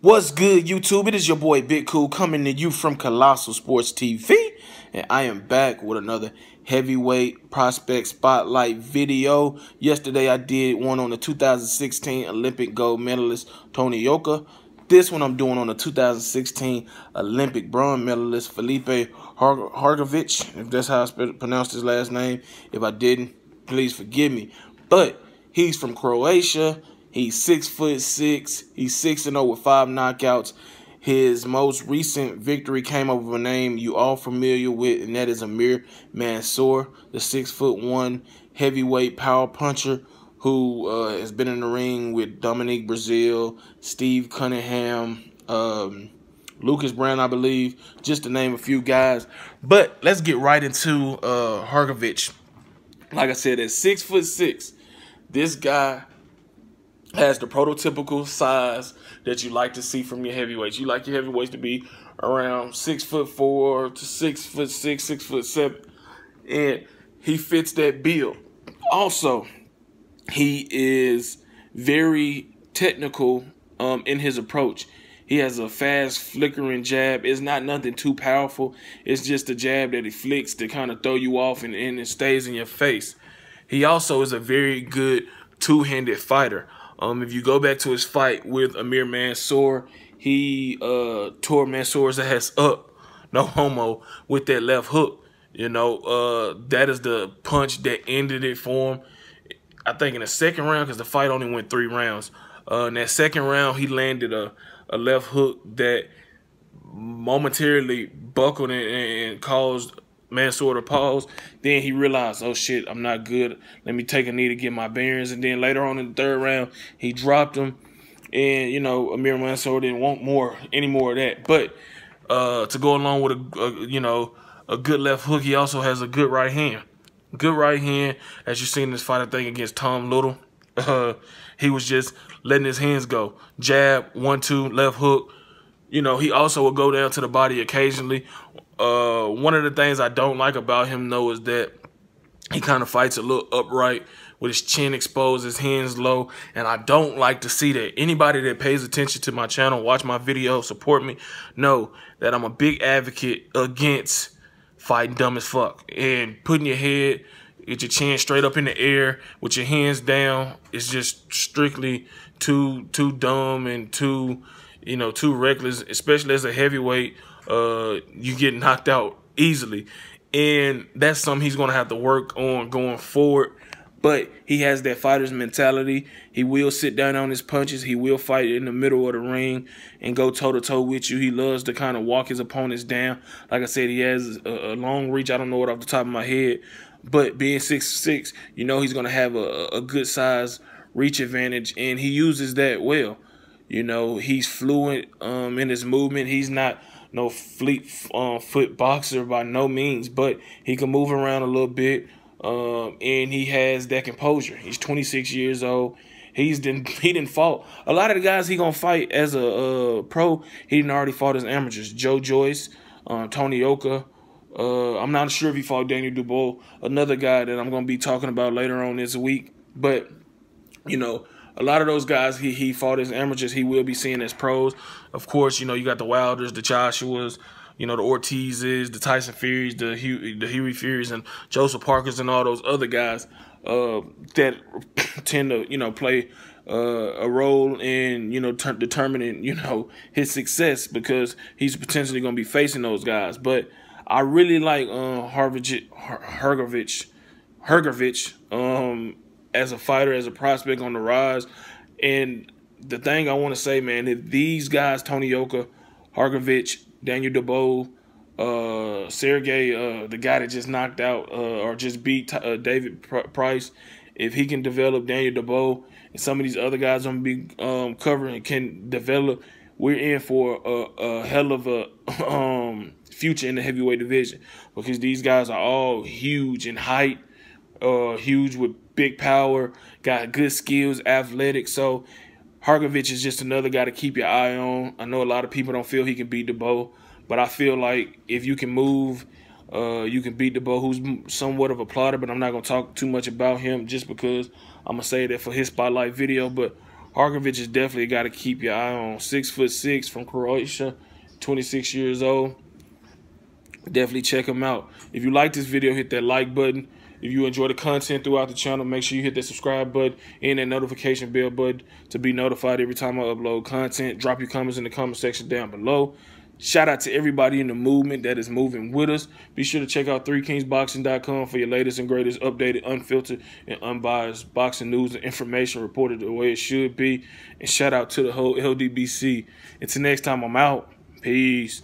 What's good, YouTube? It is your boy Big Cool coming to you from Colossal Sports TV, and I am back with another heavyweight prospect spotlight video. Yesterday I did one on the 2016 Olympic gold medalist Tony Yoka. This one I'm doing on the 2016 Olympic bronze medalist Filip Hrgovic, if that's how I pronounced his last name. If I didn't, please forgive me. But he's from Croatia. He's 6'6". He's 6-0 with 5 knockouts. His most recent victory came over a name you all familiar with, and that is Amir Mansour, the 6'1" heavyweight power puncher who has been in the ring with Dominique Brazil, Steve Cunningham, Lucas Brown, I believe, just to name a few guys. But let's get right into Hrgovic. Like I said, at 6'6", this guy has the prototypical size that you like to see from your heavyweights. You like your heavyweights to be around 6'4" to 6'6", 6'7", and he fits that bill. Also, he is very technical in his approach. He has a fast flickering jab. It's not nothing too powerful. It's just a jab that he flicks to kind of throw you off and it stays in your face. He also is a very good two-handed fighter. If you go back to his fight with Amir Mansour, he tore Mansour's ass up, no homo, with that left hook. You know, that is the punch that ended it for him. I think in the second round, because the fight only went 3 rounds. In that second round, he landed a left hook that momentarily buckled and caused Mansour to pause. Then he realized, oh shit, I'm not good. Let me take a knee to get my bearings. And then later on in the 3rd round, he dropped him. And, you know, Amir Mansour didn't want any more of that. But to go along with a good left hook, he also has a good right hand. Good right hand, as you seen in this fight, I think, against Tom Little. He was just letting his hands go. Jab, 1-2, left hook. You know, he also will go down to the body occasionally. One of the things I don't like about him, though, is that he kind of fights a little upright with his chin exposed, his hands low, and I don't like to see that. Anybody that pays attention to my channel, watch my video, support me, know that I'm a big advocate against fighting dumb as fuck. And putting your head, get your chin straight up in the air with your hands down is just strictly too dumb and too reckless, especially as a heavyweight. You get knocked out easily, and that's something he's going to have to work on going forward. But he has that fighter's mentality. He will sit down on his punches. He will fight in the middle of the ring and go toe-to-toe with you. He loves to kind of walk his opponents down. Like I said, he has a long reach. I don't know it off the top of my head, but being 6'6", you know he's going to have a good size reach advantage, and he uses that well. You know, he's fluent in his movement. He's not no fleet foot boxer by no means, but he can move around a little bit, and he has that composure. He's 26 years old. He didn't fought a lot of the guys he gonna fight as a pro. He didn't already fought as amateurs. Joe Joyce, Tony Yoka. I'm not sure if he fought Daniel Dubois, another guy that I'm gonna be talking about later on this week. But you know, a lot of those guys he fought as amateurs, he will be seeing as pros. Of course, you know, you got the Wilders, the Joshuas, you know, the Ortizes, the Tyson Furies, the Huey Furies, and Joseph Parkers, and all those other guys that tend to, you know, play a role in, you know, determining, you know, his success, because he's potentially going to be facing those guys. But I really like Hrgovic as a fighter, as a prospect on the rise. And the thing I want to say, man, if these guys, Tony Yoka, Hrgovic, Daniel Dubois, Sergey, the guy that just knocked out or just beat David Price, if he can develop Daniel Dubois and some of these other guys I'm going to be covering can develop, we're in for a hell of a future in the heavyweight division, because these guys are all huge in height, huge with big power, got good skills, athletic. So Hrgovic is just another guy to keep your eye on. I know a lot of people don't feel he can beat Dubois, but I feel like if you can move, you can beat Dubois, who's somewhat of a plotter, but I'm not going to talk too much about him just because I'm going to say that for his spotlight video. But Hrgovic is definitely got to keep your eye on. 6'6" from Croatia, 26 years old. Definitely check him out. If you like this video, hit that like button. If you enjoy the content throughout the channel, make sure you hit that subscribe button and that notification bell button to be notified every time I upload content. Drop your comments in the comment section down below. Shout out to everybody in the movement that is moving with us. Be sure to check out 3kingsboxing.com for your latest and greatest updated, unfiltered, and unbiased boxing news and information reported the way it should be. And shout out to the whole LDBC. Until next time, I'm out. Peace.